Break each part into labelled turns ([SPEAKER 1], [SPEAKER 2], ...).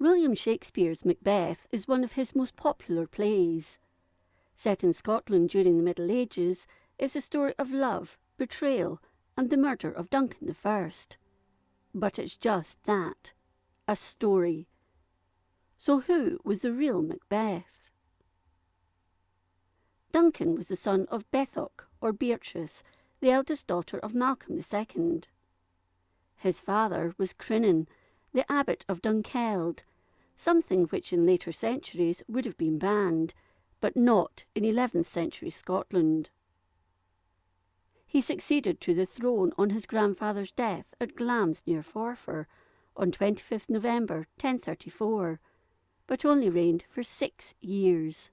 [SPEAKER 1] William Shakespeare's Macbeth is one of his most popular plays. Set in Scotland during the Middle Ages, it's a story of love, betrayal, and the murder of Duncan I. But it's just that, a story. So who was the real Macbeth? Duncan was the son of Bethoc, or Beatrice, the eldest daughter of Malcolm II. His father was Crinan, the abbot of Dunkeld, something which in later centuries would have been banned, but not in 11th century Scotland. He succeeded to the throne on his grandfather's death at Glamis near Forfar on 25th November 1034, but only reigned for 6 years.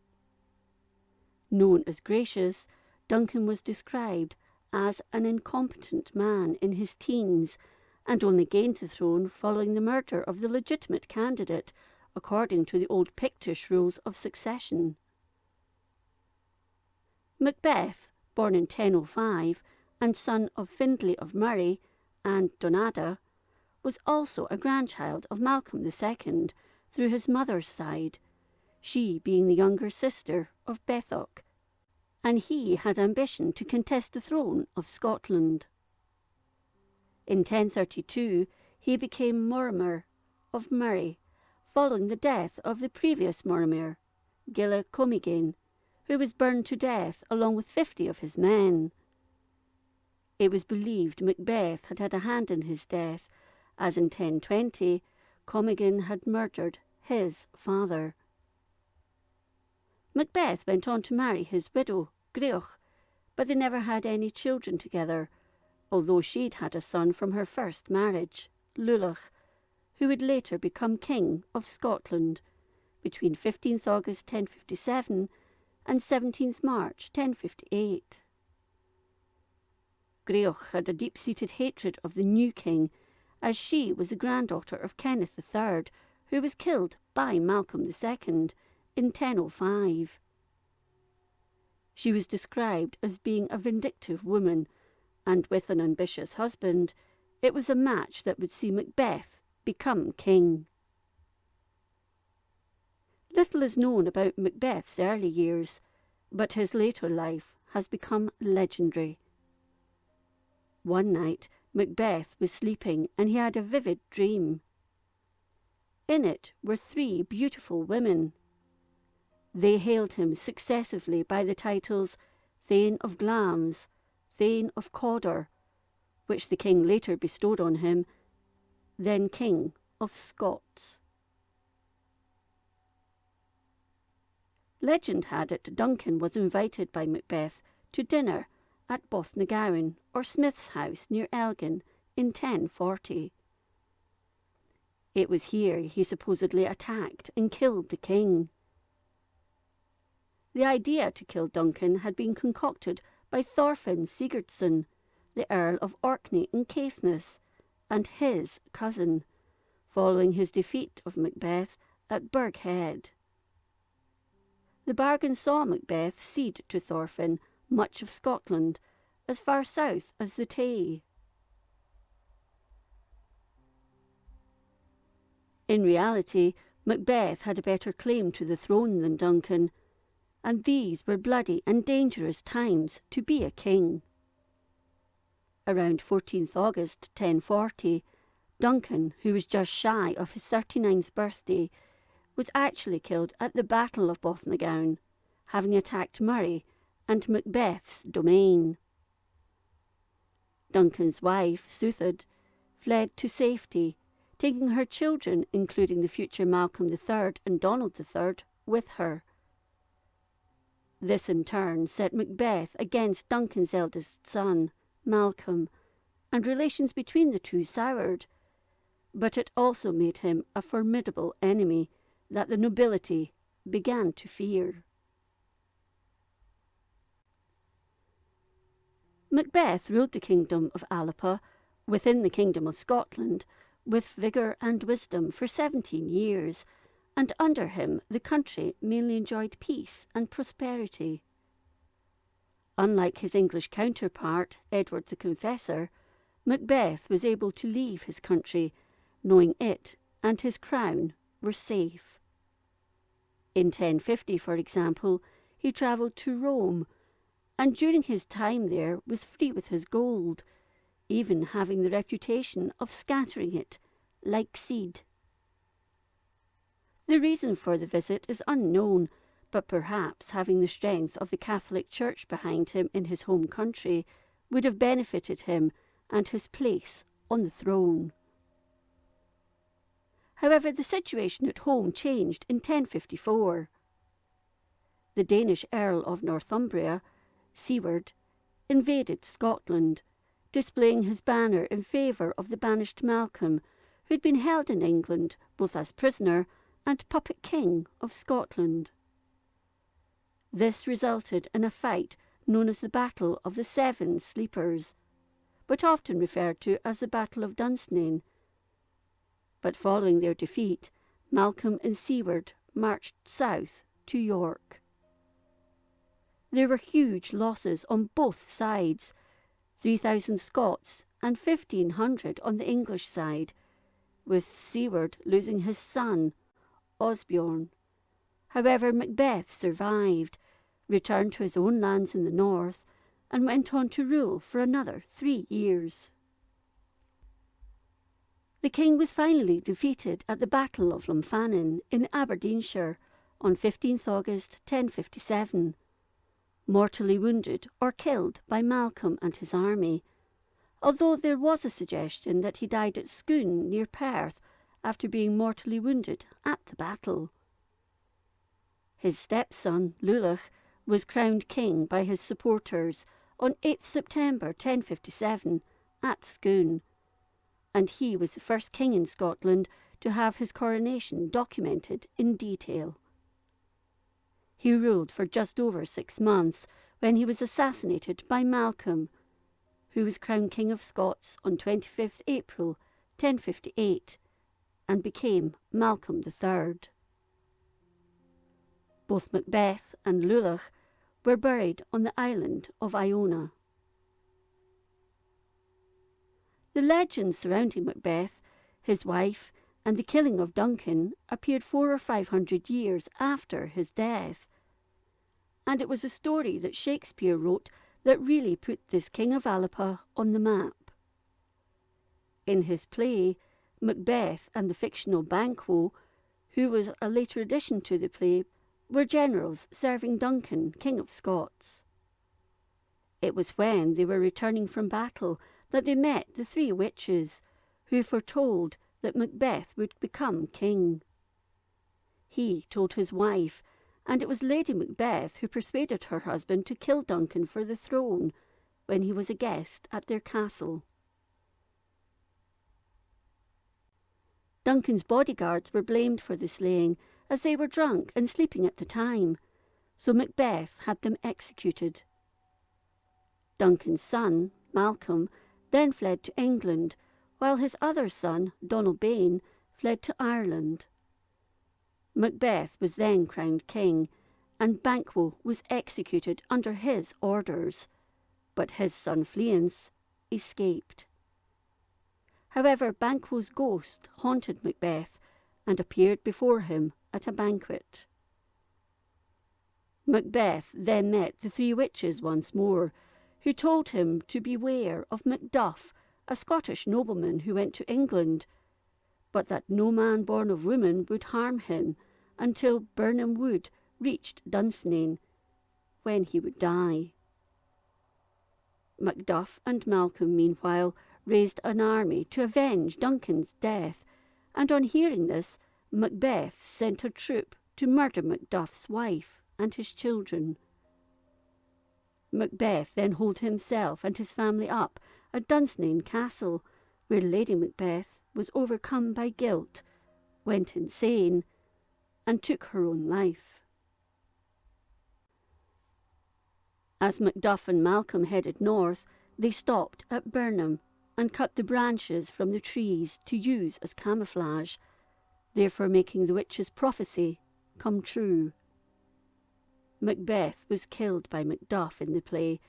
[SPEAKER 1] Known as gracious, Duncan was described as an incompetent man in his teens and only gained the throne following the murder of the legitimate candidate according to the old Pictish rules of succession. Macbeth, born in 1005 and son of Findlay of Murray and Donada, was also a grandchild of Malcolm II through his mother's side, she being the younger sister of Bethoc, and he had ambition to contest the throne of Scotland. In 1032 he became Mortimer of Murray, following the death of the previous Mortimer, Gilla Comigain, who was burned to death along with 50 of his men. It was believed Macbeth had had a hand in his death, as in 1020 Comigain had murdered his father. Macbeth went on to marry his widow, Greoch, but they never had any children together, although she'd had a son from her first marriage, Lulach, who would later become King of Scotland between 15th August 1057 and 17th March 1058. Greoch had a deep-seated hatred of the new king, as she was the granddaughter of Kenneth III, who was killed by Malcolm II in 1005. She was described as being a vindictive woman, and with an ambitious husband, it was a match that would see Macbeth become king. Little is known about Macbeth's early years, but his later life has become legendary. One night, Macbeth was sleeping and he had a vivid dream. In it were 3 beautiful women. They hailed him successively by the titles Thane of Glamis, Thane of Cawdor, which the king later bestowed on him, then King of Scots. Legend had it Duncan was invited by Macbeth to dinner at Bothnagowan, or Smith's house near Elgin, in 1040. It was here he supposedly attacked and killed the king. The idea to kill Duncan had been concocted by Thorfinn Sigurdsson, the Earl of Orkney in Caithness, and his cousin, following his defeat of Macbeth at Burghead. The bargain saw Macbeth cede to Thorfinn much of Scotland, as far south as the Tay. In reality, Macbeth had a better claim to the throne than Duncan, and these were bloody and dangerous times to be a king. Around 14th August 1040, Duncan, who was just shy of his 39th birthday, was actually killed at the Battle of Bothnagowan, having attacked Murray and Macbeth's domain. Duncan's wife, Suthad, fled to safety, taking her children, including the future Malcolm III and Donald III, with her. This in turn set Macbeth against Duncan's eldest son, Malcolm, and relations between the two soured, but it also made him a formidable enemy that the nobility began to fear. Macbeth ruled the kingdom of Alapa, within the kingdom of Scotland, with vigour and wisdom for 17 years, and under him the country mainly enjoyed peace and prosperity. Unlike his English counterpart, Edward the Confessor, Macbeth was able to leave his country, knowing it and his crown were safe. In 1050, for example, he travelled to Rome, and during his time there was free with his gold, even having the reputation of scattering it like seed. The reason for the visit is unknown, but perhaps having the strength of the Catholic Church behind him in his home country would have benefited him and his place on the throne. However, the situation at home changed in 1054. The Danish Earl of Northumbria, Siward, invaded Scotland, displaying his banner in favour of the banished Malcolm, who had been held in England both as prisoner and puppet king of Scotland. This resulted in a fight known as the Battle of the Seven Sleepers, but often referred to as the Battle of Dunsinane. But following their defeat, Malcolm and Siward marched south to York. There were huge losses on both sides, 3,000 Scots and 1,500 on the English side, with Siward losing his son, Osbjorn. However, Macbeth survived, returned to his own lands in the north, and went on to rule for another 3 years. The king was finally defeated at the Battle of Lumphanan in Aberdeenshire on 15th August 1057, mortally wounded or killed by Malcolm and his army, although there was a suggestion that he died at Scone near Perth after being mortally wounded at the battle. His stepson, Lulach, was crowned king by his supporters on 8th September 1057 at Scone, and he was the first king in Scotland to have his coronation documented in detail. He ruled for just over 6 months when he was assassinated by Malcolm, who was crowned King of Scots on 25th April 1058 and became Malcolm III. Both Macbeth and Lulach were buried on the island of Iona. The legends surrounding Macbeth, his wife, and the killing of Duncan appeared 400 or 500 years after his death, and it was a story that Shakespeare wrote that really put this King of Alapa on the map. In his play, Macbeth and the fictional Banquo, who was a later addition to the play, were generals serving Duncan, King of Scots. It was when they were returning from battle that they met the 3 witches, who foretold that Macbeth would become king. He told his wife, and it was Lady Macbeth who persuaded her husband to kill Duncan for the throne when he was a guest at their castle. Duncan's bodyguards were blamed for the slaying, as they were drunk and sleeping at the time, so Macbeth had them executed. Duncan's son, Malcolm, then fled to England, while his other son, Donalbain, fled to Ireland. Macbeth was then crowned king, and Banquo was executed under his orders, but his son Fleance escaped. However, Banquo's ghost haunted Macbeth and appeared before him at a banquet. Macbeth then met the 3 witches once more, who told him to beware of Macduff, a Scottish nobleman who went to England, but that no man born of woman would harm him until Birnam Wood reached Dunsinane, when he would die. Macduff and Malcolm, meanwhile, raised an army to avenge Duncan's death, and on hearing this, Macbeth sent a troop to murder Macduff's wife and his children. Macbeth then holed himself and his family up at Dunsinane Castle, where Lady Macbeth was overcome by guilt, went insane, and took her own life. As Macduff and Malcolm headed north, they stopped at Birnam and cut the branches from the trees to use as camouflage, therefore making the witch's prophecy come true. Macbeth was killed by Macduff in the play,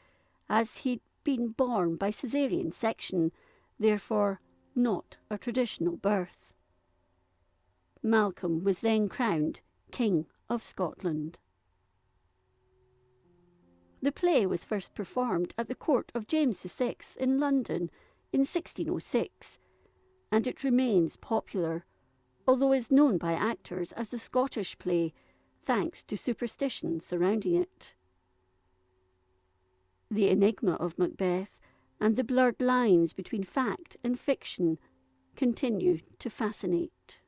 [SPEAKER 1] as he'd been born by caesarean section, therefore not a traditional birth. Malcolm was then crowned King of Scotland. The play was first performed at the court of James VI in London in 1606, and it remains popular, although is known by actors as a Scottish play, thanks to superstition surrounding it. The enigma of Macbeth and the blurred lines between fact and fiction continue to fascinate.